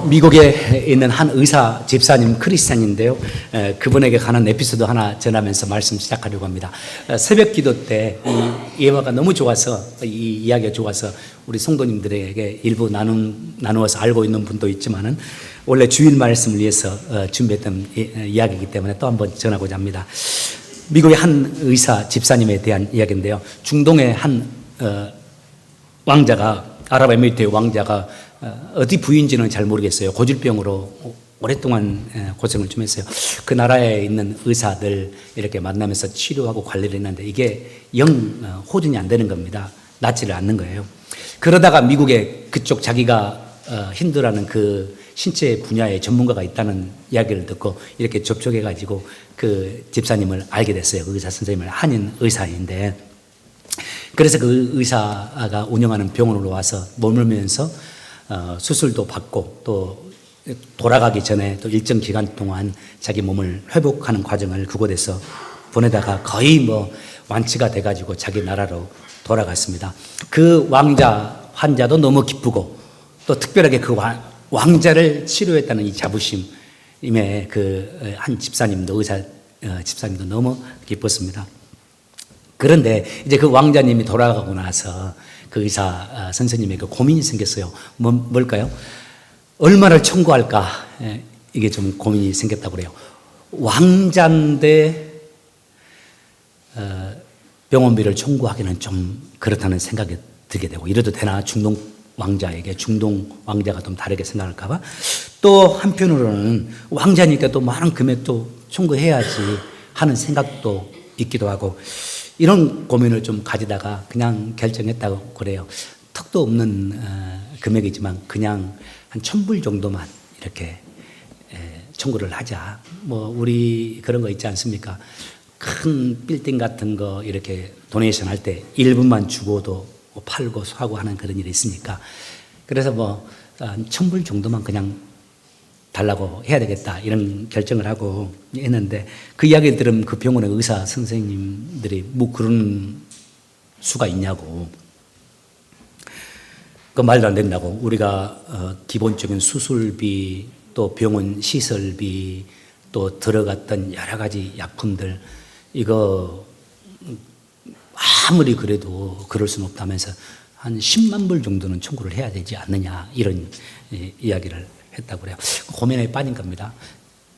미국에 있는 한 의사 집사님 크리스찬인데요. 그분에게 관한 에피소드 하나 전하면서 말씀 시작하려고 합니다. 새벽 기도 때 이 예화가 너무 좋아서, 이 이야기가 좋아서 우리 성도님들에게 일부 나누어서 알고 있는 분도 있지만은 원래 주일 말씀을 위해서 준비했던 이야기이기 때문에 또 한번 전하고자 합니다. 미국의 한 의사 집사님에 대한 이야기인데요. 중동의 한 왕자가, 아랍에미리트의 왕자가 어디 부인지는 잘 모르겠어요. 고질병으로 오랫동안 고생을 좀 했어요. 그 나라에 있는 의사들 이렇게 만나면서 치료하고 관리를 했는데 이게 영 호전이 안 되는 겁니다. 낫지를 않는 거예요. 그러다가 미국에 그쪽 자기가 힌두라는 그 신체 분야의 전문가가 있다는 이야기를 듣고 이렇게 접촉해가지고 그 집사님을 알게 됐어요. 그 의사 선생님을, 한인 의사인데. 그래서 그 의사가 운영하는 병원으로 와서 머물면서 수술도 받고 또 돌아가기 전에 또 일정 기간 동안 자기 몸을 회복하는 과정을 그곳에서 보내다가 거의 뭐 완치가 돼가지고 자기 나라로 돌아갔습니다. 그 왕자 환자도 너무 기쁘고 또 특별하게 그 왕자를 치료했다는 이 자부심에 그 한 집사님도, 의사 집사님도 너무 기뻤습니다. 그런데 이제 그 왕자님이 돌아가고 나서 그 의사 선생님에게 고민이 생겼어요. 뭘까요? 얼마를 청구할까? 이게 좀 고민이 생겼다고 그래요. 왕자인데 병원비를 청구하기는 좀 그렇다는 생각이 들게 되고, 이래도 되나? 중동 왕자에게, 중동 왕자가 좀 다르게 생각할까봐. 또 한편으로는 왕자니까 또 많은 금액도 청구해야지 하는 생각도 있기도 하고, 이런 고민을 좀 가지다가 그냥 결정했다고 그래요. 턱도 없는 금액이지만 그냥 한 1,000불 정도만 이렇게 청구를 하자. 뭐 우리 그런 거 있지 않습니까? 큰 빌딩 같은 거 이렇게 도네이션 할 때 일부만 주고도 팔고 사고 하는 그런 일이 있으니까, 그래서 뭐 1,000불 정도만 그냥 달라고 해야 되겠다 이런 결정을 하고 했는데, 그 이야기를 들으면 그 병원의 의사 선생님들이 뭐 그런 수가 있냐고, 그 말도 안 된다고, 우리가 기본적인 수술비 또 병원 시설비 또 들어갔던 여러 가지 약품들 이거 아무리 그래도 그럴 수는 없다면서 한 10만 불 정도는 청구를 해야 되지 않느냐 이런 이야기를 했다고 그래요. 고민에 빠진 겁니다.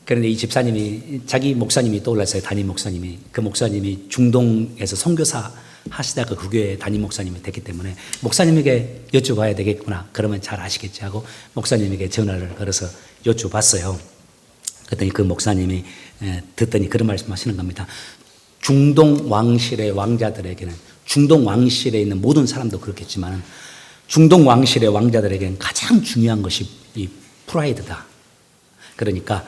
그런데 이 집사님이, 자기 목사님이 떠올랐어요. 담임 목사님이. 그 목사님이 중동에서 선교사 하시다가 그 교회 담임 목사님이 됐기 때문에 목사님에게 여쭤봐야 되겠구나, 그러면 잘 아시겠지 하고 목사님에게 전화를 걸어서 여쭤봤어요. 그랬더니 그 목사님이 듣더니 그런 말씀하시는 겁니다. 중동 왕실의 왕자들에게는, 중동 왕실에 있는 모든 사람도 그렇겠지만 중동 왕실의 왕자들에게는 가장 중요한 것이 이 프라이드다. 그러니까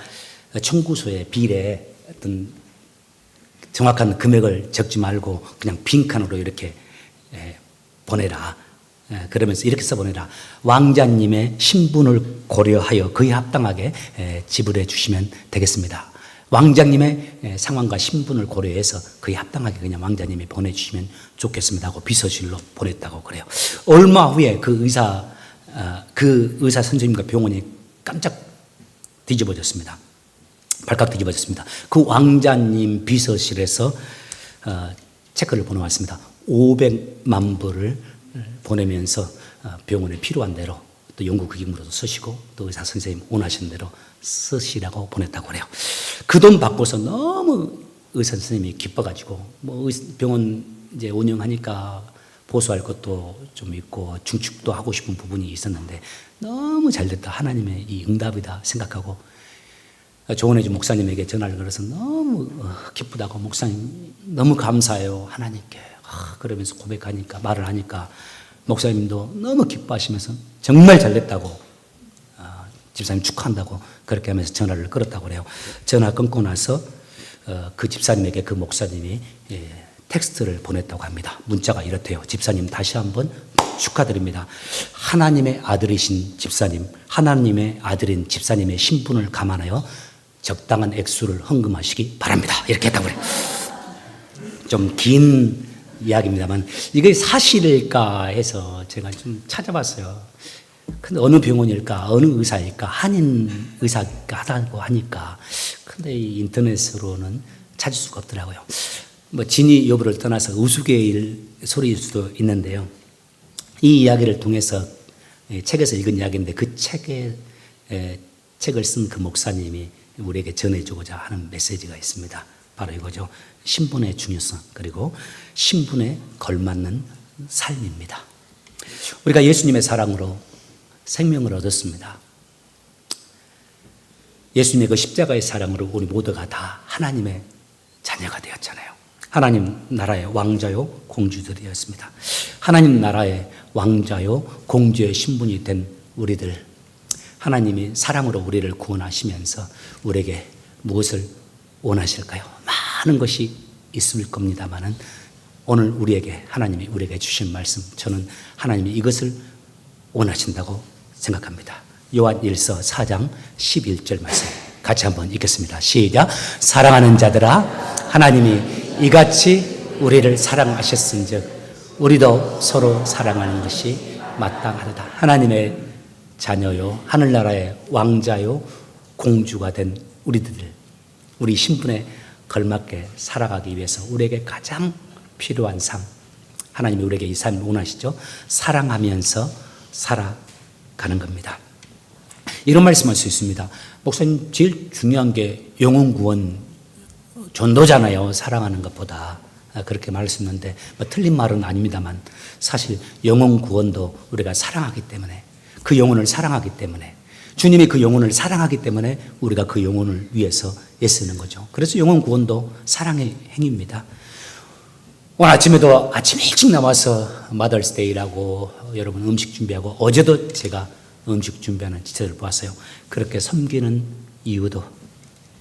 청구서에 비례 어떤 정확한 금액을 적지 말고 그냥 빈칸으로 이렇게 보내라. 그러면서 이렇게 써보내라. 왕자님의 신분을 고려하여 그에 합당하게 지불해 주시면 되겠습니다. 왕자님의 상황과 신분을 고려해서 그에 합당하게 그냥 왕자님이 보내주시면 좋겠습니다 하고 비서실로 보냈다고 그래요. 얼마 후에 그 의사 선생님과 병원이 깜짝 뒤집어졌습니다. 발칵 뒤집어졌습니다. 그 왕자님 비서실에서 체크를 보내왔습니다. 500만 불을 보내면서 병원에 필요한 대로 또 연구기금으로도 쓰시고 또 의사 선생님 원하시는 대로 쓰시라고 보냈다고 그래요. 그 돈 받고서 너무 의사 선생님이 기뻐가지고, 뭐 병원 이제 운영하니까 보수할 것도 좀 있고 중축도 하고 싶은 부분이 있었는데 너무 잘됐다, 하나님의 이 응답이다 생각하고 조은혜주 목사님에게 전화를 걸어서 너무 기쁘다고, 목사님 너무 감사해요 하나님께, 그러면서 고백하니까, 말을 하니까 목사님도 너무 기뻐하시면서 정말 잘됐다고, 집사님 축하한다고 그렇게 하면서 전화를 걸었다고 그래요. 전화 끊고 나서 그 집사님에게 그 목사님이 텍스트를 보냈다고 합니다. 문자가 이렇대요. 집사님 다시 한번 축하드립니다. 하나님의 아들이신 집사님, 하나님의 아들인 집사님의 신분을 감안하여 적당한 액수를 헌금하시기 바랍니다. 이렇게 했다고 그래요. 좀 긴 이야기입니다만 이게 사실일까 해서 제가 좀 찾아봤어요. 근데 어느 병원일까, 어느 의사일까, 한인 의사가 하다고 하니까. 근데 이 인터넷으로는 찾을 수가 없더라고요. 뭐 진위 여부를 떠나서 우스갯 소리일 수도 있는데요. 이 이야기를 통해서 책에서 읽은 이야기인데 그 책을 쓴 그 목사님이 우리에게 전해주고자 하는 메시지가 있습니다. 바로 이거죠. 신분의 중요성, 그리고 신분에 걸맞는 삶입니다. 우리가 예수님의 사랑으로 생명을 얻었습니다. 예수님의 그 십자가의 사랑으로 우리 모두가 다 하나님의 자녀가 되었잖아요. 하나님 나라의 왕자요 공주들이었습니다. 하나님 나라의 왕자요 공주의 신분이 된 우리들, 하나님이 사랑으로 우리를 구원하시면서 우리에게 무엇을 원하실까요? 많은 것이 있을 겁니다만은 오늘 하나님이 우리에게 주신 말씀, 저는 하나님이 이것을 원하신다고 생각합니다. 요한 1서 4장 11절 말씀 같이 한번 읽겠습니다. 시작. 사랑하는 자들아, 하나님이 이같이 우리를 사랑하셨은즉 우리도 서로 사랑하는 것이 마땅하다. 하나님의 자녀요, 하늘나라의 왕자요 공주가 된 우리들, 우리 신분에 걸맞게 살아가기 위해서 우리에게 가장 필요한 삶, 하나님이 우리에게 이 삶을 원하시죠. 사랑하면서 살아가는 겁니다. 이런 말씀할 수 있습니다. 목사님, 제일 중요한 게 영혼 구원 전도잖아요. 사랑하는 것보다. 그렇게 말씀했는데 뭐 틀린 말은 아닙니다만 사실 영혼 구원도 우리가 사랑하기 때문에, 그 영혼을 사랑하기 때문에, 주님이 그 영혼을 사랑하기 때문에 우리가 그 영혼을 위해서 애쓰는 거죠. 그래서 영혼 구원도 사랑의 행위입니다. 오늘 아침에도 아침 일찍 나와서 마더스데이라고 여러분 음식 준비하고, 어제도 제가 음식 준비하는 지체를 보았어요. 그렇게 섬기는 이유도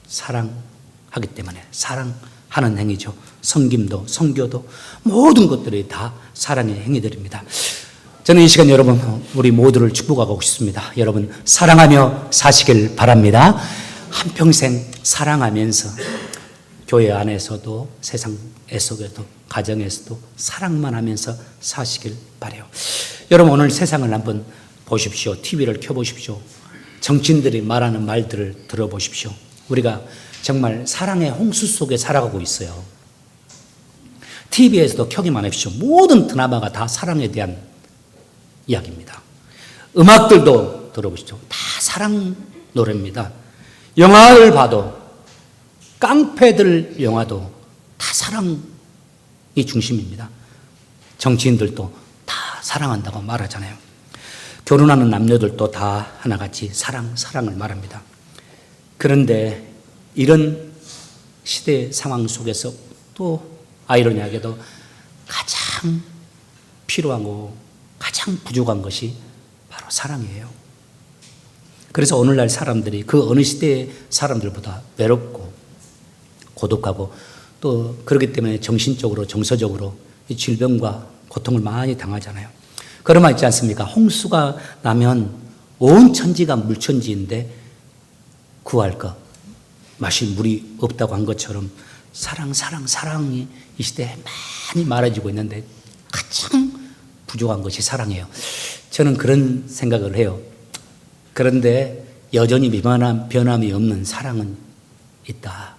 사랑하기 때문에, 사랑하는 행위죠. 섬김도 선교도 모든 것들이 다 사랑의 행위들입니다. 저는 이 시간 여러분 우리 모두를 축복하고 싶습니다. 여러분 사랑하며 사시길 바랍니다. 한평생 사랑하면서 교회 안에서도 세상에서도 가정에서도 사랑만 하면서 사시길 바라요. 여러분 오늘 세상을 한번 보십시오. TV를 켜보십시오. 정치인들이 말하는 말들을 들어보십시오. 우리가 정말 사랑의 홍수 속에 살아가고 있어요. TV에서도 켜기만 하십시오. 모든 드라마가 다 사랑에 대한 이야기입니다. 음악들도 들어보시죠. 다 사랑 노래입니다. 영화를 봐도, 깡패들 영화도 다 사랑이 중심입니다. 정치인들도 다 사랑한다고 말하잖아요. 결혼하는 남녀들도 다 하나같이 사랑을 말합니다. 그런데 이런 시대 상황 속에서 또 아이러니하게도 가장 필요하고 가장 부족한 것이 바로 사랑이에요. 그래서 오늘날 사람들이 그 어느 시대의 사람들보다 외롭고 고독하고 또 그렇기 때문에 정신적으로 정서적으로 질병과 고통을 많이 당하잖아요. 그런 말 있지 않습니까? 홍수가 나면 온 천지가 물천지인데 구할 것, 마실 물이 없다고 한 것처럼 사랑이 이 시대에 많이 말해지고 있는데 가장 부족한 것이 사랑이에요. 저는 그런 생각을 해요. 그런데 여전히 변함이 없는 사랑은 있다.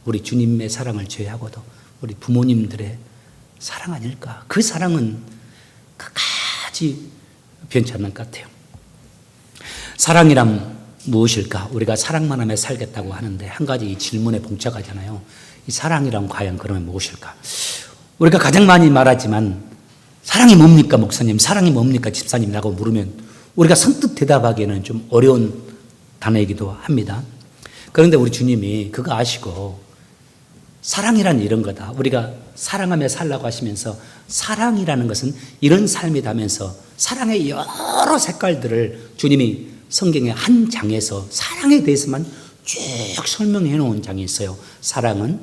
우리 주님의 사랑을 제외하고도 우리 부모님들의 사랑 아닐까? 그 사랑은 끝까지 변치 않는 것 같아요. 사랑이란 무엇일까? 우리가 사랑만 하며 살겠다고 하는데 한 가지 이 질문에 봉착하잖아요. 이 사랑이란 과연 그러면 무엇일까? 우리가 가장 많이 말하지만 사랑이 뭡니까 목사님? 사랑이 뭡니까 집사님이라고 물으면 우리가 선뜻 대답하기에는 좀 어려운 단어이기도 합니다. 그런데 우리 주님이 그거 아시고 사랑이란 이런 거다. 우리가 사랑하며 살라고 하시면서 사랑이라는 것은 이런 삶이다면서 사랑의 여러 색깔들을 주님이 성경의 한 장에서 사랑에 대해서만 쭉 설명해 놓은 장이 있어요. 사랑은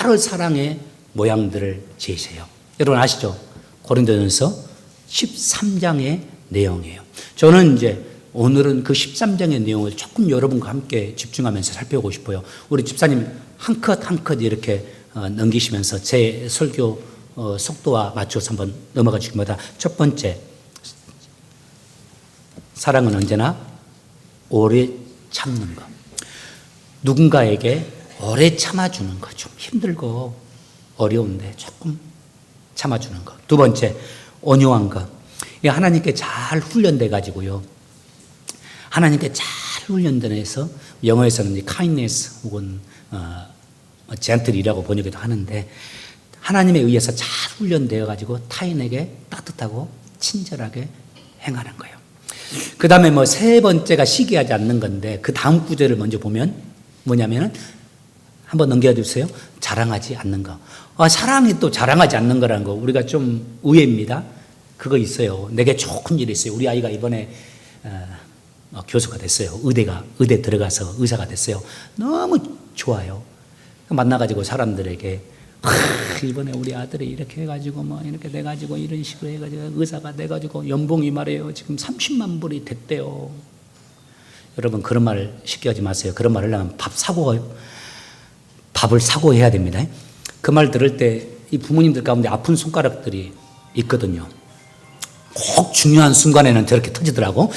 여러 사랑의 모양들을 제시해요. 여러분 아시죠? 고린도전서 13장의 내용이에요. 저는 이제 오늘은 그 13장의 내용을 조금 여러분과 함께 집중하면서 살펴보고 싶어요. 우리 집사님 한 컷 한 컷 이렇게 넘기시면서 제 설교 속도와 맞춰서 한번 넘어가 주십니다. 첫 번째, 사랑은 언제나 오래 참는 거. 누군가에게 오래 참아주는 거. 좀 힘들고 어려운데 조금 참아주는 거. 두 번째, 온유한 거. 하나님께 잘 훈련돼 가지고요. 하나님께 잘 훈련돼서 영어에서는 kindness 혹은 gentle이라고 번역도 하는데 하나님에 의해서 잘 훈련되어 가지고 타인에게 따뜻하고 친절하게 행하는 거예요. 그 다음에 세 번째가 시기하지 않는 건데 그 다음 구절을 먼저 보면 뭐냐면은 한번 넘겨주세요. 자랑하지 않는 거. 사랑이 또 자랑하지 않는 거라는 거 우리가 좀 의외입니다. 그거 있어요. 내게 좋은 일이 있어요. 우리 아이가 이번에 교수가 됐어요. 의대 들어가서 의사가 됐어요. 너무 좋아요. 만나가지고 사람들에게 이번에 우리 아들이 이렇게 해가지고 이렇게 돼가지고 이런 식으로 해가지고 의사가 돼가지고 연봉이 말이에요. 지금 30만 불이 됐대요. 여러분 그런 말 쉽게 하지 마세요. 그런 말 하려면 밥을 사고 해야 됩니다. 그 말 들을 때 이 부모님들 가운데 아픈 손가락들이 있거든요. 꼭 중요한 순간에는 저렇게 터지더라고.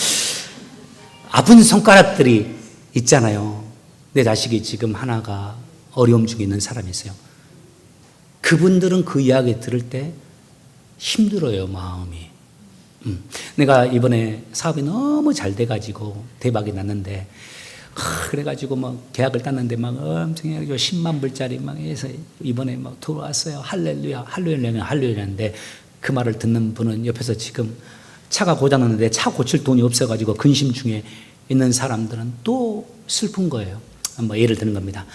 아픈 손가락들이 있잖아요. 내 자식이 지금 하나가 어려움 중에 있는 사람이 있어요. 그분들은 그 이야기 들을 때 힘들어요, 마음이. 내가 이번에 사업이 너무 잘 돼가지고 대박이 났는데, 그래가지고 계약을 땄는데 엄청 해가지고 10만 불짜리 해서 이번에 들어왔어요. 할렐루야, 할렐루야인데 그 말을 듣는 분은 옆에서 지금 차가 고장났는데 차 고칠 돈이 없어가지고 근심 중에 있는 사람들은 또 슬픈 거예요. 예를 드는 겁니다.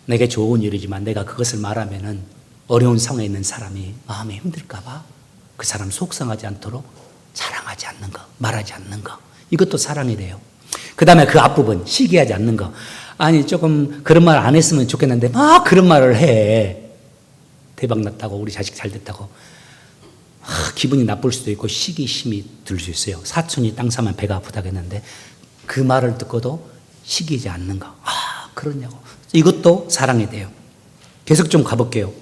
내게 좋은 일이지만 내가 그것을 말하면은 어려운 상황에 있는 사람이 마음이 힘들까봐 그 사람 속상하지 않도록 자랑하지 않는 거, 말하지 않는 거. 이것도 사랑이래요. 그 다음에 그 앞부분, 시기하지 않는 거. 아니, 조금 그런 말 안 했으면 좋겠는데 막 그런 말을 해. 대박 났다고, 우리 자식 잘 됐다고. 기분이 나쁠 수도 있고 시기심이 들 수 있어요. 사촌이 땅 사면 배가 아프다고 했는데 그 말을 듣고도 시기지 않는 거. 그러냐고. 이것도 사랑이 돼요. 계속 좀 가볼게요.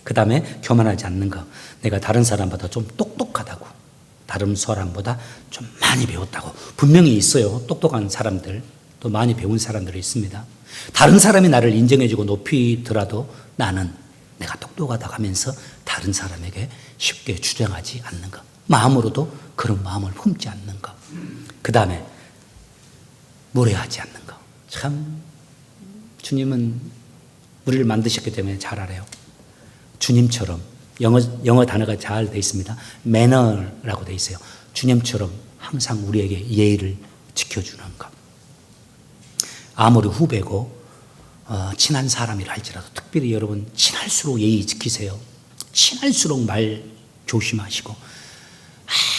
그 다음에 교만하지 않는 거. 내가 다른 사람보다 좀 똑똑하다고. 다른 사람보다 좀 많이 배웠다고. 분명히 있어요. 똑똑한 사람들. 또 많이 배운 사람들이 있습니다. 다른 사람이 나를 인정해주고 높이더라도 나는 내가 똑똑하다고 하면서 다른 사람에게 쉽게 주장하지 않는 것. 마음으로도 그런 마음을 품지 않는 것. 그 다음에 무례하지 않는 것. 참 주님은 우리를 만드셨기 때문에 잘 알아요. 주님처럼 영어 단어가 잘 돼 있습니다. 매너라고 돼 있어요. 주님처럼 항상 우리에게 예의를 지켜주는 것. 아무리 후배고 친한 사람이라 할지라도 특별히 여러분 친할수록 예의 지키세요. 친할수록 말 조심하시고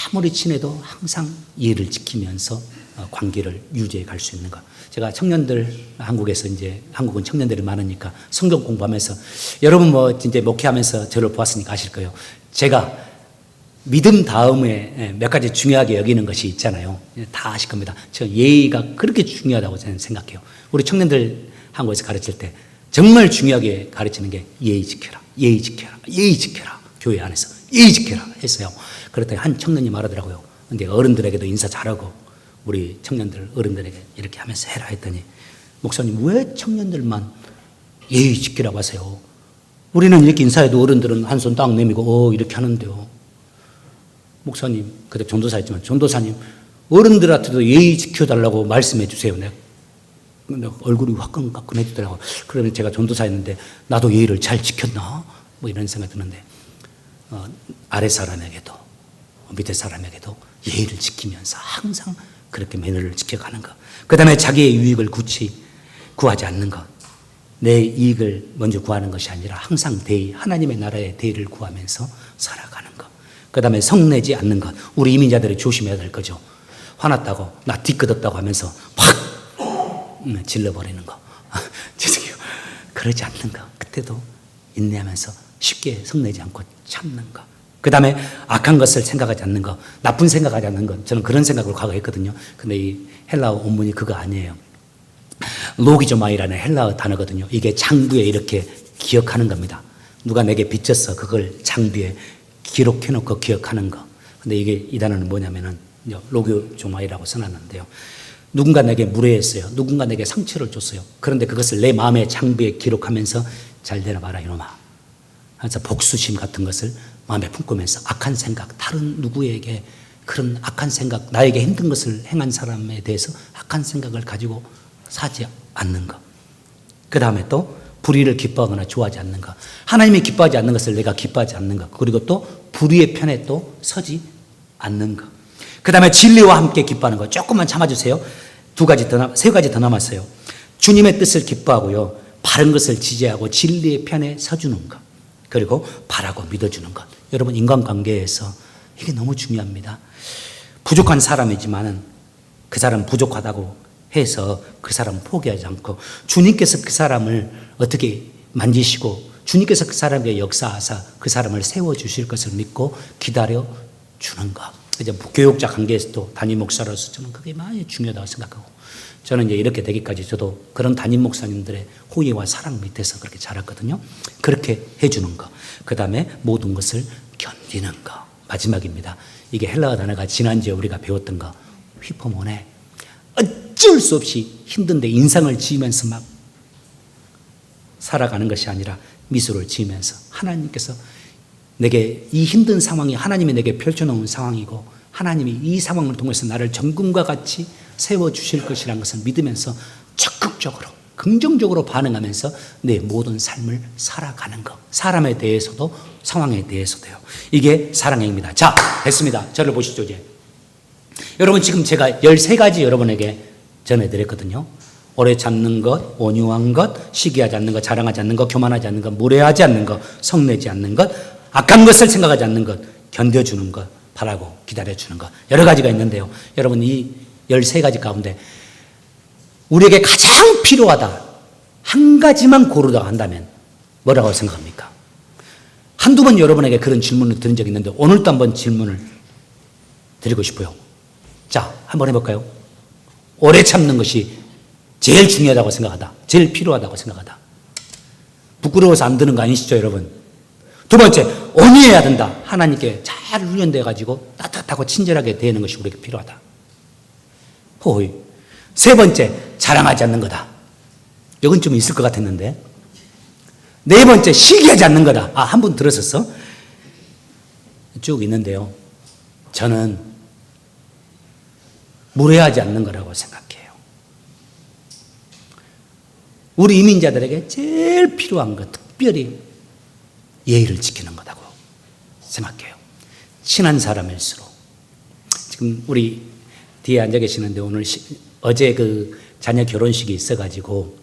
아무리 친해도 항상 예의를 지키면서 관계를 유지해 갈 수 있는 것. 제가 청년들 한국에서 이제 한국은 청년들이 많으니까 성경 공부하면서 여러분 이제 목회하면서 저를 보았으니까 아실 거예요. 제가 믿음 다음에 몇 가지 중요하게 여기는 것이 있잖아요. 다 아실 겁니다. 저 예의가 그렇게 중요하다고 저는 생각해요. 우리 청년들 한국에서 가르칠 때 정말 중요하게 가르치는 게 예의 지켜라, 예의 지켜라, 예의 지켜라. 교회 안에서 예의 지켜라 했어요. 그랬더니 한 청년이 말하더라고요. 근데 어른들에게도 인사 잘하고 우리 청년들 어른들에게 이렇게 하면서 해라 했더니 목사님 왜 청년들만 예의 지키라고 하세요? 우리는 이렇게 인사해도 어른들은 한 손 딱 내밀고 이렇게 하는데요. 목사님 그때 전도사였지만 전도사님 어른들한테도 예의 지켜달라고 말씀해 주세요. 내가 얼굴이 화끈화끈해지더라고요. 그러면 제가 전도사였는데 나도 예의를 잘 지켰나? 이런 생각이 드는데 아래 사람에게도 밑에 사람에게도 예의를 지키면서 항상 그렇게 매너를 지켜가는 것. 그 다음에 자기의 유익을 구하지 않는 것. 내 이익을 먼저 구하는 것이 아니라 항상 하나님의 나라의 대의를 구하면서 살아가는 것. 그 다음에 성내지 않는 것. 우리 이민자들이 조심해야 될 거죠. 화났다고 나 뒤끝없다고 하면서 팍 질러버리는 거. 죄송해요. 그러지 않는 거. 그때도 인내하면서 쉽게 성내지 않고 참는 거. 그 다음에 악한 것을 생각하지 않는 것, 나쁜 생각하지 않는 것. 저는 그런 생각으로 과거에 했거든요. 근데 이 헬라어 원문이 그거 아니에요. 로기조마이라는 헬라어 단어거든요. 이게 장부에 이렇게 기억하는 겁니다. 누가 내게 빚졌어. 그걸 장부에 기록해놓고 기억하는 거. 근데 이 단어는 뭐냐면은 로교 종아이라고 써놨는데요. 누군가 내게 무례했어요. 누군가 내게 상처를 줬어요. 그런데 그것을 내 마음의 장부에 기록하면서 잘 되나 봐라 이놈아. 그래서 복수심 같은 것을 마음에 품고면서 악한 생각, 다른 누구에게 그런 악한 생각, 나에게 힘든 것을 행한 사람에 대해서 악한 생각을 가지고 사지 않는 것. 그 다음에 또 불의를 기뻐하거나 좋아하지 않는 것. 하나님이 기뻐하지 않는 것을 내가 기뻐하지 않는 것. 그리고 또 불의의 편에 또 서지 않는 것. 그 다음에 진리와 함께 기뻐하는 것. 조금만 참아주세요. 세 가지 더 남았어요. 주님의 뜻을 기뻐하고요. 바른 것을 지지하고 진리의 편에 서주는 것. 그리고 바라고 믿어주는 것. 여러분, 인간관계에서 이게 너무 중요합니다. 부족한 사람이지만은 그 사람 부족하다고 해서 그 사람 포기하지 않고 주님께서 그 사람을 어떻게 만지시고 주님께서 그 사람에게 역사하사 그 사람을 세워주실 것을 믿고 기다려 주는 것. 이제 교육자 관계에서도 담임 목사로서 저는 그게 많이 중요하다고 생각하고 저는 이제 이렇게 되기까지 저도 그런 담임 목사님들의 호의와 사랑 밑에서 그렇게 자랐거든요. 그렇게 해주는 것. 그 다음에 모든 것을 견디는 것. 마지막입니다. 이게 헬라어 단어가 지난주에 우리가 배웠던 거. 휘포모네. 어쩔 수 없이 힘든데 인상을 지으면서 막 살아가는 것이 아니라 미소를 지으면서 하나님께서 내게 이 힘든 상황이 하나님이 내게 펼쳐놓은 상황이고 하나님이 이 상황을 통해서 나를 정금과 같이 세워주실 것이라는 것을 믿으면서 적극적으로 긍정적으로 반응하면서 내 모든 삶을 살아가는 것. 사람에 대해서도 상황에 대해서도요. 이게 사랑입니다. 자, 됐습니다. 저를 보시죠 이제. 여러분 지금 제가 13가지 여러분에게 전해드렸거든요. 오래 참는 것, 온유한 것, 시기하지 않는 것, 자랑하지 않는 것, 교만하지 않는 것, 무례하지 않는 것, 성내지 않는 것, 악한 것을 생각하지 않는 것, 견뎌주는 것, 바라고 기다려주는 것. 여러 가지가 있는데요. 여러분 이 13가지 가운데 우리에게 가장 필요하다 한 가지만 고르라고 한다면 뭐라고 생각합니까? 한두 번 여러분에게 그런 질문을 드린 적이 있는데 오늘도 한번 질문을 드리고 싶어요. 자, 한번 해볼까요? 오래 참는 것이 제일 중요하다고 생각하다. 제일 필요하다고 생각하다. 부끄러워서 안 드는 거 아니시죠, 여러분? 두 번째, 온유해야 된다. 하나님께 잘 훈련돼가지고 따뜻하고 친절하게 대하는 것이 우리에게 필요하다. 호의. 세 번째, 자랑하지 않는 거다. 이건 좀 있을 것 같았는데. 네 번째, 시기하지 않는 거다. 아, 한 분 들었었어? 쭉 있는데요. 저는 무례하지 않는 거라고 생각해요. 우리 이민자들에게 제일 필요한 것, 특별히 예의를 지키는 거라고 생각해요. 친한 사람일수록. 지금 우리 뒤에 앉아 계시는데 오늘 어제 그 자녀 결혼식이 있어가지고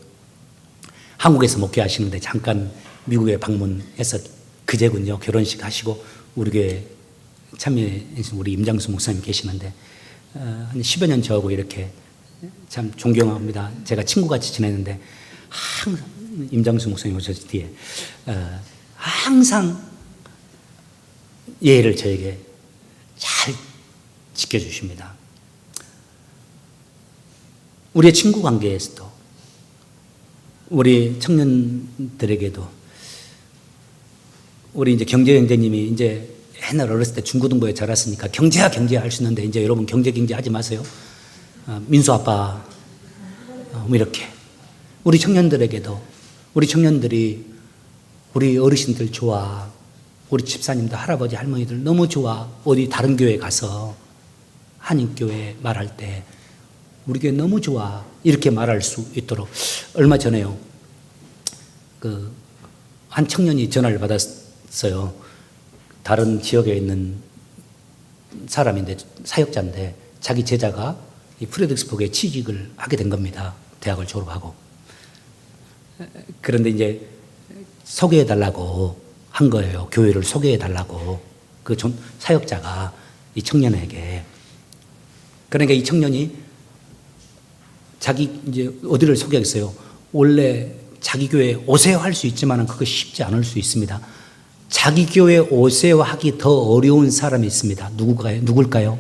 한국에서 목회하시는데 잠깐 미국에 방문해서 그제군요. 결혼식 하시고 우리 교회 참여해서 우리 임장수 목사님 계시는데 한 10여 년 저하고 이렇게 참 존경합니다. 제가 친구같이 지내는데 항상 임장수 목사님 오셨을 뒤에 항상 예의를 저에게 잘 지켜주십니다. 우리의 친구 관계에서도 우리 청년들에게도 우리 이제 경제 형제님이 이제 옛날 어렸을 때 중고등부에 자랐으니까 경제야 할 수 있는데 이제 여러분 경제 하지 마세요. 민수 아빠 뭐 이렇게 우리 청년들에게도 우리 청년들이 우리 어르신들 좋아, 우리 집사님들 할아버지 할머니들 너무 좋아. 어디 다른 교회 가서 한인교회 말할 때 우리 교회 너무 좋아 이렇게 말할 수 있도록. 얼마 전에요 한 청년이 전화를 받았어요. 다른 지역에 있는 사람인데 사역자인데 자기 제자가 이 프레드릭스버그에 취직을 하게 된 겁니다. 대학을 졸업하고. 그런데 이제 소개해달라고 한 거예요. 교회를 소개해달라고 그 사역자가 이 청년에게. 그러니까 이 청년이 자기 이제 어디를 소개하겠어요. 원래 자기 교회 오세요 할 수 있지만 그거 쉽지 않을 수 있습니다. 자기 교회 오세요 하기 더 어려운 사람이 있습니다. 누굴까요?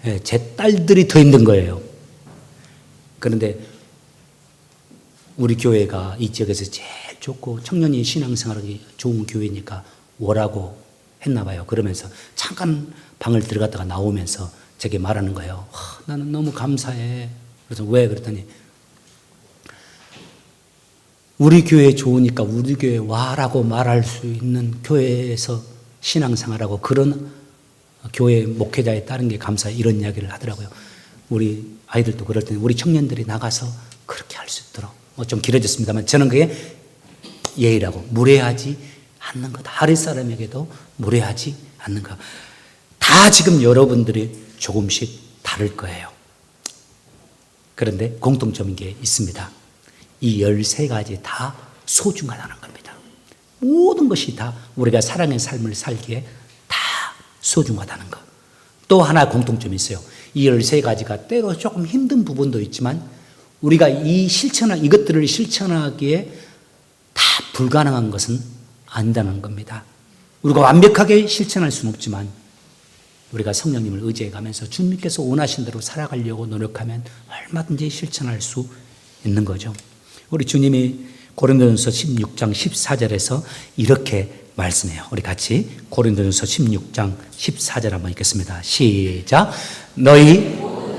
네, 제 딸들이 더 힘든 거예요. 그런데 우리 교회가 이 지역에서 제일 좋고 청년이 신앙생활하기 좋은 교회니까 오라고 했나 봐요. 그러면서 잠깐 방을 들어갔다가 나오면서 제게 말하는 거예요. 나는 너무 감사해. 그래서 왜? 그랬더니 우리 교회 좋으니까 우리 교회 와라고 말할 수 있는 교회에서 신앙생활하고 그런 교회 목회자에 따른 게 감사해. 이런 이야기를 하더라고요. 우리 아이들도 그럴 때는 우리 청년들이 나가서 그렇게 할 수 있도록. 좀 길어졌습니다만 저는 그게 예의라고. 무례하지 않는 것. 아랫 사람에게도 무례하지 않는 것. 다 지금 여러분들이 조금씩 다를 거예요. 그런데 공통점인 게 있습니다. 이 13가지 다 소중하다는 겁니다. 모든 것이 다 우리가 사랑의 삶을 살기에 다 소중하다는 것. 또 하나 공통점이 있어요. 이 13가지가 때로 조금 힘든 부분도 있지만 우리가 이것들을 실천하기에 다 불가능한 것은 아니다는 겁니다. 우리가 완벽하게 실천할 수는 없지만 우리가 성령님을 의지해 가면서 주님께서 원하신 대로 살아가려고 노력하면 얼마든지 실천할 수 있는 거죠. 우리 주님이 고린도전서 16장 14절에서 이렇게 말씀해요. 우리 같이 고린도전서 16장 14절 한번 읽겠습니다. 시작. 너희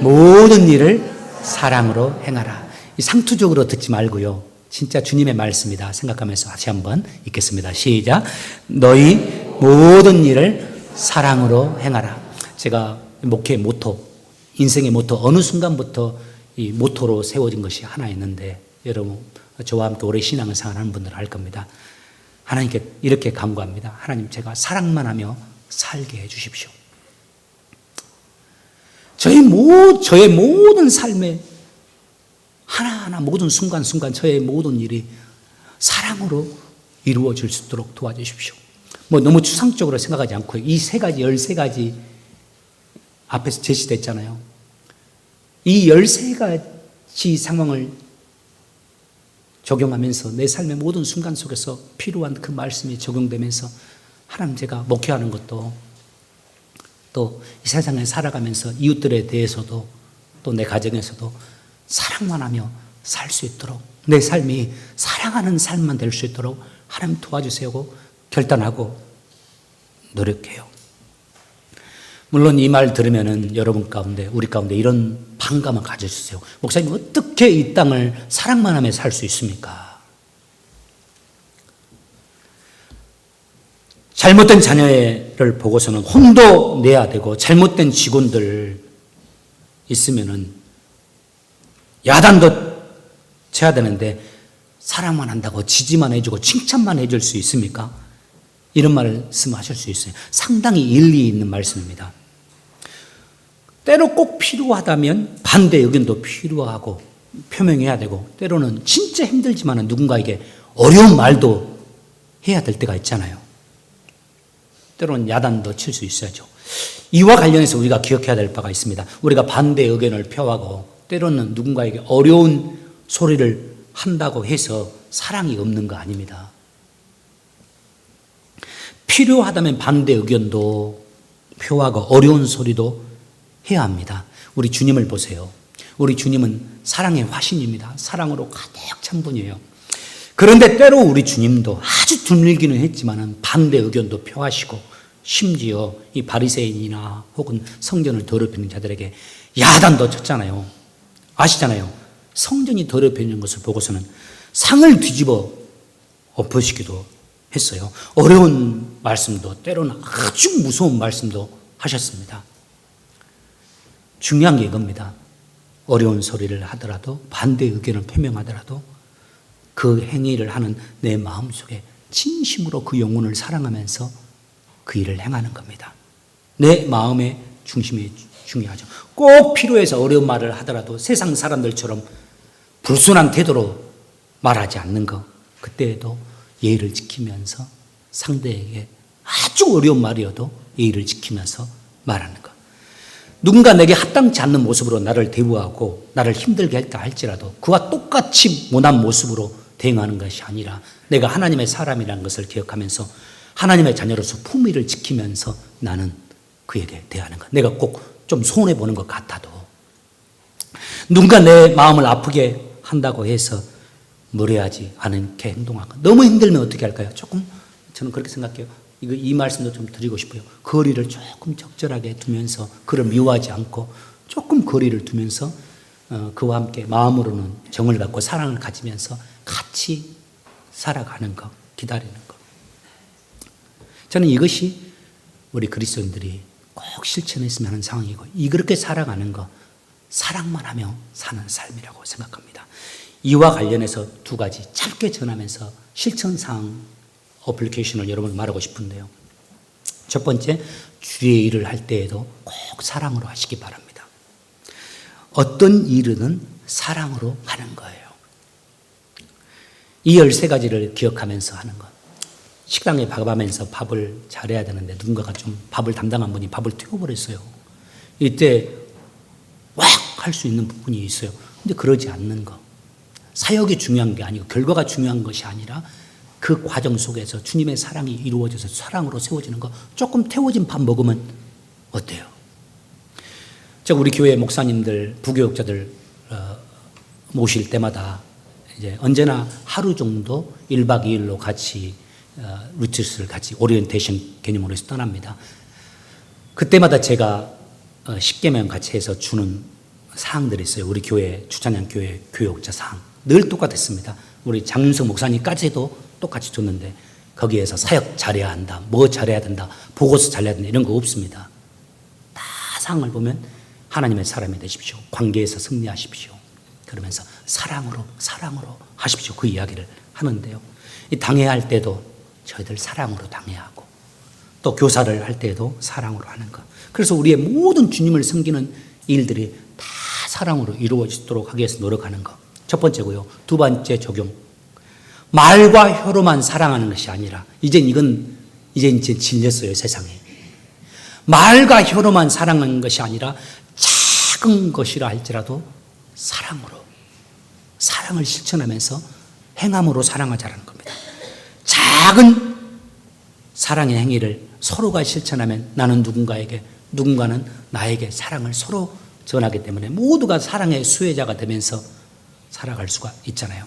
모든 일을 사랑으로 행하라. 상투적으로 듣지 말고요. 진짜 주님의 말씀이다 생각하면서 다시 한번 읽겠습니다. 시작. 너희 모든 일을 사랑으로 행하라. 제가 목회의 모토, 인생의 모토, 어느 순간부터 이 모토로 세워진 것이 하나 있는데 여러분 저와 함께 오래 신앙생활 하는 분들 알 겁니다. 하나님께 이렇게 간구합니다. 하나님, 제가 사랑만 하며 살게 해 주십시오. 저의 모든 삶에 하나하나 모든 순간순간 저의 모든 일이 사랑으로 이루어질 수 있도록 도와주십시오. 너무 추상적으로 생각하지 않고 이 13가지 앞에서 제시됐잖아요. 이 13가지 상황을 적용하면서 내 삶의 모든 순간 속에서 필요한 그 말씀이 적용되면서 하나님, 제가 목회하는 것도 또 이 세상에 살아가면서 이웃들에 대해서도 또 내 가정에서도 사랑만 하며 살 수 있도록 내 삶이 사랑하는 삶만 될 수 있도록 하나님 도와주세요 결단하고 노력해요. 물론 이 말 들으면은 여러분 가운데, 우리 가운데 이런 반감을 가져주세요. 목사님, 어떻게 이 땅을 사랑만 하며 살 수 있습니까? 잘못된 자녀를 보고서는 혼도 내야 되고, 잘못된 직원들 있으면은 야단도 쳐야 되는데, 사랑만 한다고 지지만 해주고 칭찬만 해줄 수 있습니까? 이런 말씀하실 수 있어요. 상당히 일리 있는 말씀입니다. 때로 꼭 필요하다면 반대 의견도 필요하고 표명해야 되고, 때로는 진짜 힘들지만 누군가에게 어려운 말도 해야 될 때가 있잖아요. 때로는 야단도 칠 수 있어야죠. 이와 관련해서 우리가 기억해야 될 바가 있습니다. 우리가 반대 의견을 표하고 때로는 누군가에게 어려운 소리를 한다고 해서 사랑이 없는 거 아닙니다. 필요하다면 반대 의견도 표하고 어려운 소리도 해야 합니다. 우리 주님을 보세요. 우리 주님은 사랑의 화신입니다. 사랑으로 가득 찬 분이에요. 그런데 때로 우리 주님도 아주 드물기는 했지만 반대 의견도 표하시고, 심지어 이 바리새인이나 혹은 성전을 더럽히는 자들에게 야단도 쳤잖아요. 아시잖아요. 성전이 더럽혀지는 것을 보고서는 상을 뒤집어 엎으시기도 했어요. 어려운 말씀도, 때로는 아주 무서운 말씀도 하셨습니다. 중요한 게 이겁니다. 어려운 소리를 하더라도, 반대 의견을 표명하더라도 그 행위를 하는 내 마음속에 진심으로 그 영혼을 사랑하면서 그 일을 행하는 겁니다. 내 마음의 중심이 중요하죠. 꼭 필요해서 어려운 말을 하더라도 세상 사람들처럼 불순한 태도로 말하지 않는 것, 그때에도 예의를 지키면서 상대에게 아주 어려운 말이어도 예의를 지키면서 말하는 것. 누군가 내게 합당치 않는 모습으로 나를 대우하고 나를 힘들게 했다 할지라도 그와 똑같이 못난 모습으로 대응하는 것이 아니라 내가 하나님의 사람이라는 것을 기억하면서 하나님의 자녀로서 품위를 지키면서 나는 그에게 대하는 것. 내가 꼭 좀 손해보는 것 같아도 누군가 내 마음을 아프게 한다고 해서 무례하지 않게 행동하고, 너무 힘들면 어떻게 할까요? 조금, 저는 그렇게 생각해요. 이 말씀도 좀 드리고 싶어요. 거리를 조금 적절하게 두면서 그를 미워하지 않고 조금 거리를 두면서 그와 함께 마음으로는 정을 갖고 사랑을 가지면서 같이 살아가는 것, 기다리는 것. 저는 이것이 우리 그리스도인들이 꼭 실천했으면 하는 상황이고 그렇게 살아가는 것, 사랑만 하며 사는 삶이라고 생각합니다. 이와 관련해서 두 가지 짧게 전하면서 실천사항 어플리케이션을 여러분 말하고 싶은데요. 첫 번째, 주의 일을 할 때에도 꼭 사랑으로 하시기 바랍니다. 어떤 일은 사랑으로 하는 거예요. 이 13가지를 기억하면서 하는 것. 식당에 밥하면서 밥을 잘해야 되는데 누군가가 좀 밥을 담당한 분이 밥을 튀겨버렸어요. 이때 왁 할 수 있는 부분이 있어요. 근데 그러지 않는 것. 사역이 중요한 게 아니고 결과가 중요한 것이 아니라 그 과정 속에서 주님의 사랑이 이루어져서 사랑으로 세워지는 거 조금 태워진 밥 먹으면 어때요? 제가 우리 교회 목사님들, 부교육자들 모실 때마다 이제 언제나 하루 정도 1박 2일로 같이 루트를 같이 오리엔테이션 개념으로 해서 떠납니다. 그때마다 제가 10개명 같이 해서 주는 사항들이 있어요. 우리 교회, 주찬양 교회 교육자 사항. 늘 똑같았습니다. 우리 장윤석 목사님까지도 똑같이 줬는데 거기에서 사역 잘해야 한다, 뭐 잘해야 된다, 보고서 잘해야 된다 이런 거 없습니다. 다 사항을 보면 하나님의 사람이 되십시오. 관계에서 승리하십시오. 그러면서 사랑으로 하십시오. 그 이야기를 하는데요. 이 당해야 할 때도 저희들 사랑으로 당해야 하고 또 교사를 할 때도 사랑으로 하는 것. 그래서 우리의 모든 주님을 섬기는 일들이 다 사랑으로 이루어지도록 하기 위해서 노력하는 것. 첫 번째고요. 두 번째 적용. 말과 혀로만 사랑하는 것이 아니라 이제 질렸어요, 세상에. 말과 혀로만 사랑하는 것이 아니라 작은 것이라 할지라도 사랑을 실천하면서 행함으로 사랑하자라는 겁니다. 작은 사랑의 행위를 서로가 실천하면 나는 누군가는 나에게 사랑을 서로 전하기 때문에 모두가 사랑의 수혜자가 되면서 살아갈 수가 있잖아요.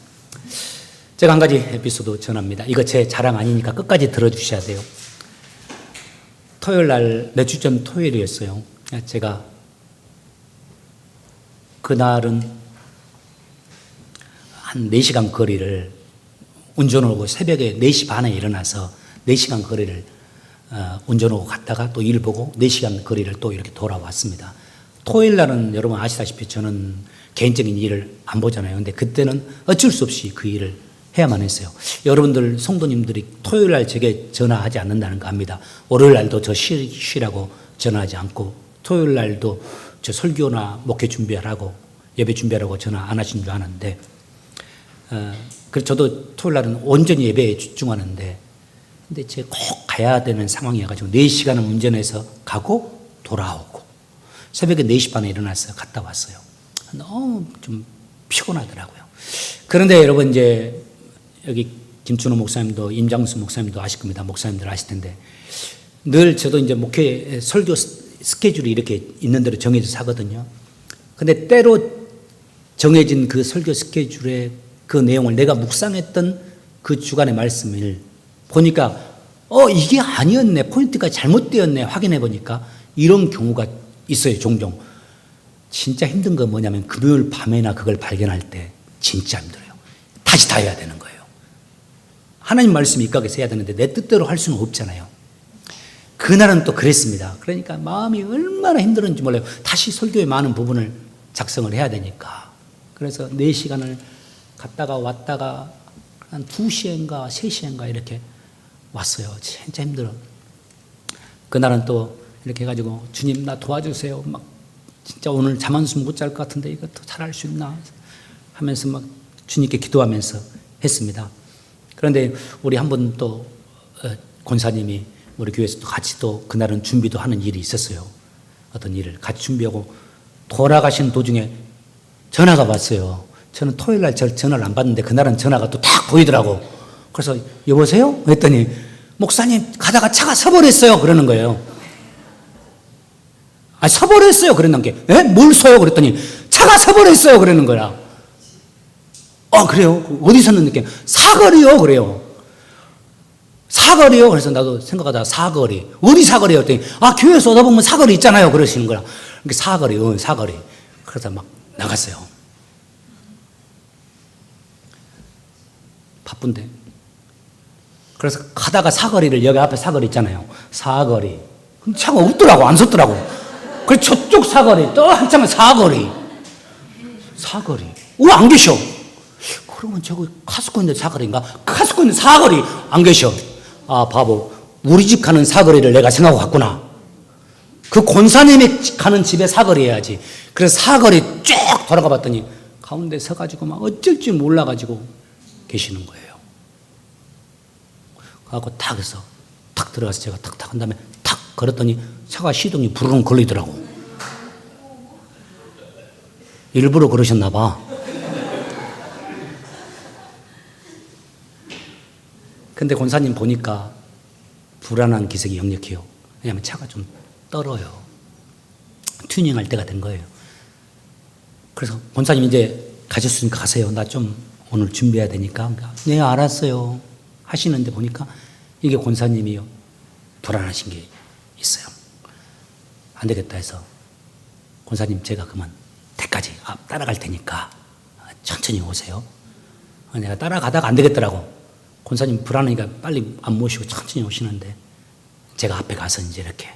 제가 한 가지 에피소드 전합니다. 이거 제 자랑 아니니까 끝까지 들어주셔야 돼요. 토요일 날, 몇 주 전 토요일이었어요. 제가 그날은 한 4시간 거리를 운전하고 새벽에 4시 반에 일어나서 4시간 거리를 운전하고 갔다가 또 일 보고 4시간 거리를 또 이렇게 돌아왔습니다. 토요일 날은 여러분 아시다시피 저는 개인적인 일을 안 보잖아요. 근데 그때는 어쩔 수 없이 그 일을 해야만 했어요. 여러분들 성도님들이 토요일 날 제게 전화하지 않는다는 거 압니다. 월요일 날도 저 쉬라고 전화하지 않고 토요일 날도 저 설교나 목회 준비하라고 예배 준비하라고 전화 안 하신 줄 아는데 그래서 저도 토요일 날은 온전히 예배에 집중하는데 근데 제가 꼭 가야 되는 상황이어가지고 4시간을 운전해서 가고 돌아오고 새벽에 4시 반에 일어나서 갔다 왔어요. 너무 좀 피곤하더라고요. 그런데 여러분 이제 여기 김춘호 목사님도 임장수 목사님도 아실 겁니다. 목사님들 아실 텐데 늘 저도 이제 목회 설교 스케줄이 이렇게 있는 대로 정해져서 하거든요. 근데 때로 정해진 그 설교 스케줄의 그 내용을 내가 묵상했던 그 주간의 말씀을 보니까 이게 아니었네, 포인트가 잘못되었네 확인해 보니까 이런 경우가 있어요. 종종. 진짜 힘든 건 뭐냐면 금요일 밤에나 그걸 발견할 때 진짜 힘들어요. 다시 다 해야 되는 거예요. 하나님 말씀이 입각해서 해야 되는데 내 뜻대로 할 수는 없잖아요. 그날은 또 그랬습니다. 그러니까 마음이 얼마나 힘들었는지 몰라요. 다시 설교의 많은 부분을 작성을 해야 되니까. 그래서 4시간을 갔다가 왔다가 한 2시인가 3시인가 이렇게 왔어요. 진짜 힘들어. 그날은 또 이렇게 해가지고 주님 나 도와주세요. 막 진짜 오늘 잠 한숨 못 잘 것 같은데 이것도 잘할 수 있나 하면서 막 주님께 기도하면서 했습니다. 그런데 우리 한 번 또 권사님이 우리 교회에서 또 같이 또 그날은 준비도 하는 일이 있었어요. 어떤 일을 같이 준비하고 돌아가시는 도중에 전화가 왔어요. 저는 토요일 날 전화를 안 받는데 그날은 전화가 또 딱 보이더라고. 그래서 여보세요? 했더니 목사님 가다가 차가 서버렸어요. 그러는 거예요. 서버렸어요. 그랬는 게 뭘 써요? 그랬더니 차가 서버렸어요. 그러는 거야. 그래요? 어디 섰는데? 사거리요. 그래요. 사거리요? 그래서 나도 생각하다가 사거리. 어디 사거리요? 했더니, 교회에서 오다 보면 사거리 있잖아요. 그러시는 거야. 그러니까 사거리, 사거리. 그래서 막 나갔어요. 바쁜데. 그래서 가다가 사거리를, 여기 앞에 사거리 있잖아요. 사거리. 차가 없더라고, 안 섰더라고. 그래서 저쪽 사거리, 또 한참은 사거리. 사거리. 안 계셔. 그러면 저거 카스코 있는 사거리인가? 카스코 있는 사거리 안 계셔. 바보. 우리 집 가는 사거리를 내가 생각하고 갔구나. 그 권사님이 가는 집에 사거리 해야지. 그래서 사거리 쭉 돌아가 봤더니 가운데 서가지고 막 어쩔 줄 몰라가지고 계시는 거예요. 그래갖고 탁 해서 탁 들어가서 제가 탁탁 한 다음에 탁 걸었더니 차가 시동이 부르릉 걸리더라고. 일부러 그러셨나 봐. 근데 권사님 보니까 불안한 기색이 역력해요. 왜냐하면 차가 좀 떨어요. 튜닝할 때가 된 거예요. 그래서 권사님 이제 가셨으니까 가세요. 나 좀 오늘 준비해야 되니까. 네, 알았어요. 하시는데 보니까 이게 권사님이요. 불안하신 게 있어요. 안 되겠다 해서 권사님 제가 그만 대까지 따라갈 테니까 천천히 오세요. 내가 따라가다가 안 되겠더라고. 권사님 불안하니까 빨리 안 모시고 천천히 오시는데 제가 앞에 가서 이제 이렇게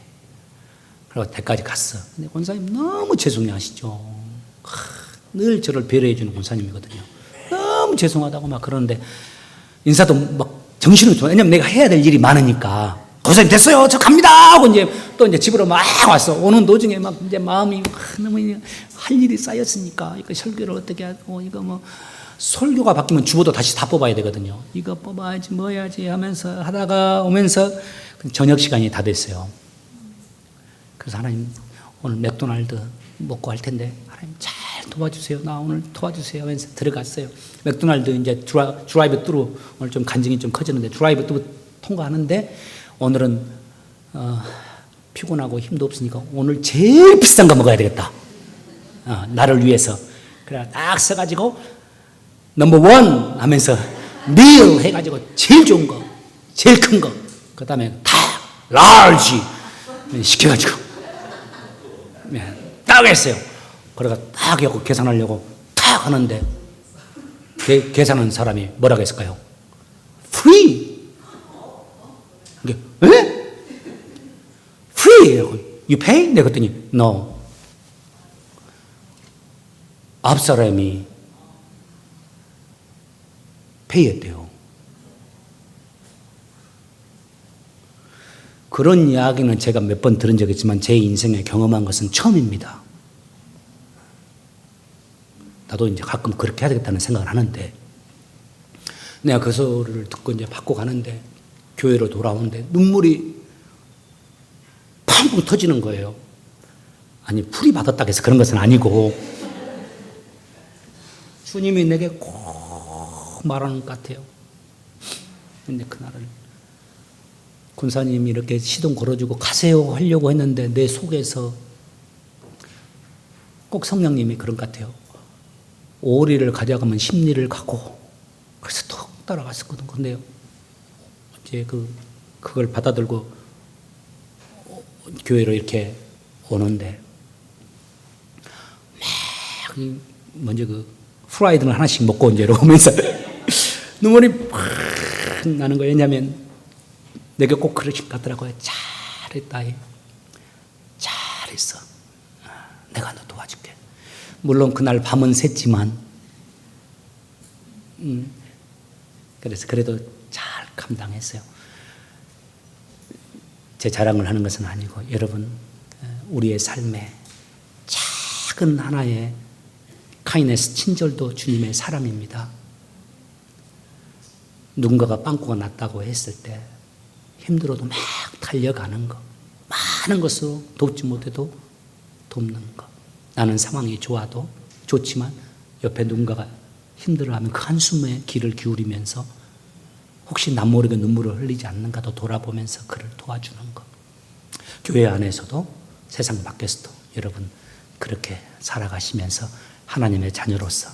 그리고 대까지 갔어. 근데 권사님 너무 죄송해 하시죠. 늘 저를 배려해 주는 권사님이거든요. 너무 죄송하다고 막 그러는데 인사도 막 정신을 줘. 왜냐면 내가 해야 될 일이 많으니까. 권사님 됐어요. 저 갑니다. 하고 이제 또 이제 집으로 막 왔어. 오는 도중에 막 이제 마음이 너무 할 일이 쌓였으니까 이거 설교를 어떻게 하고 이거 뭐 설교가 바뀌면 주보도 다시 다 뽑아야 되거든요. 이거 뽑아야지 뭐 해야지 하면서 하다가 오면서 저녁 시간이 다 됐어요. 그래서 하나님 오늘 맥도날드 먹고 할 텐데 하나님 잘 도와주세요. 나 오늘 도와주세요 하면서 들어갔어요. 맥도날드 이제 드라이브 뚜루 오늘 좀 간증이 좀 커지는데 드라이브 뚜루 통과하는데 오늘은 피곤하고 힘도 없으니까 오늘 제일 비싼 거 먹어야 되겠다. 나를 위해서. 그래 딱 서가지고 넘버 원 하면서 밀 해가지고 제일 좋은 거, 제일 큰 거, 그 다음에 다 라지 시켜가지고 딱 했어요. 그래가 딱 하고 계산하려고 딱 하는데 계산하는 사람이 뭐라고 했을까요? Free. 이게 에? Free. You pay? 내가 그랬더니 No. 앞 사람이 페이했대요. 그런 이야기는 제가 몇 번 들은 적이 있지만 제 인생에 경험한 것은 처음입니다. 나도 이제 가끔 그렇게 해야 되겠다는 생각을 하는데 내가 그 소리를 듣고 이제 받고 가는데 교회로 돌아오는데 눈물이 펑펑 터지는 거예요. 아니 풀이 받았다고 해서 그런 것은 아니고 주님이 내게 꼭 말하는 것 같아요. 근데 그날은 군사님이 이렇게 시동 걸어주고 가세요 하려고 했는데 내 속에서 꼭 성령님이 그런 것 같아요. 오리를 가져가면 십리를 가고 그래서 톡 따라갔었거든. 근데 이제 그걸 받아들고 교회로 이렇게 오는데 막 먼저 프라이드를 하나씩 먹고 이제 오면서 눈물이 팍 나는 거예요. 왜냐하면 내가 꼭 그러실 것 같더라고요. 잘했다. 잘했어. 내가 너 도와줄게. 물론 그날 밤은 샜지만 그래서 그래도 잘 감당했어요. 제 자랑을 하는 것은 아니고 여러분 우리의 삶에 작은 하나의 카이네스 친절도 주님의 사랑입니다. 누군가가 빵꾸가 났다고 했을 때 힘들어도 막 달려가는 거, 많은 것으로 돕지 못해도 돕는 거. 나는 상황이 좋지만 옆에 누군가가 힘들어하면 그 한숨에 귀를 기울이면서 혹시 남 모르게 눈물을 흘리지 않는가도 돌아보면서 그를 도와주는 것. 교회 안에서도 세상 밖에서도 여러분 그렇게 살아가시면서 하나님의 자녀로서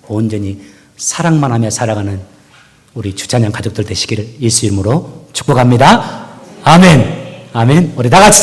온전히 사랑만 하며 살아가는 우리 주찬양 가족들 되시기를 예수 이름으로 축복합니다. 아멘. 아멘. 우리 다 같이